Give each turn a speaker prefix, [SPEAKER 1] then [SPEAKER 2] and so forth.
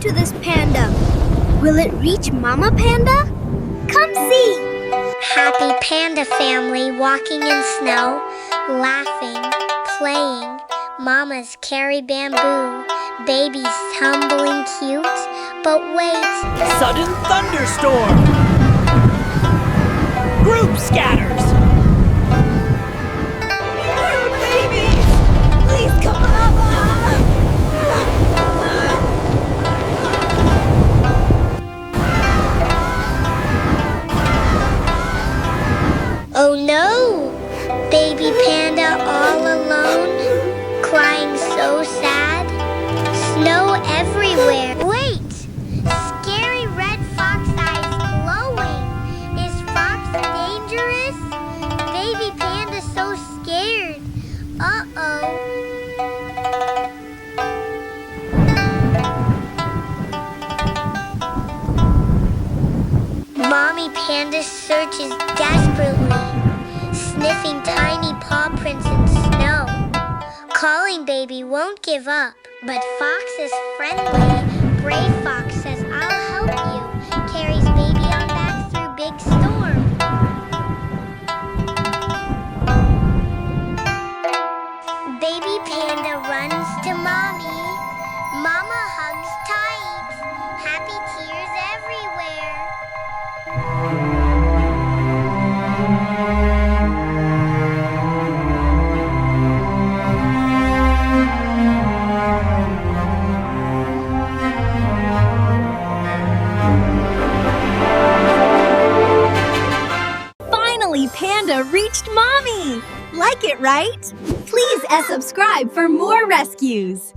[SPEAKER 1] to this panda. Will it reach Mama Panda? Come see!
[SPEAKER 2] Happy panda family walking in snow, laughing, playing. Mamas carry bamboo, babies tumbling cute. But wait!
[SPEAKER 3] Sudden thunderstorm! Group scatters!
[SPEAKER 1] Babies! Please come up!
[SPEAKER 2] Oh no! Baby panda all alone, crying so sad. Snow everywhere. Wait! Scary red fox eyes glowing. Is fox dangerous? Baby panda so scared. Uh-oh. Mommy Panda searches desperately, sniffing tiny paw prints in snow. Calling baby won't give up, but Fox is friendly. Brave Fox says, I'll help you. Carries baby on back through big storm. Baby Panda runs to Mommy. Mama hugs tight. Happy tears everywhere.
[SPEAKER 4] Finally, Panda reached Mommy! Like it, right? Please subscribe for more rescues.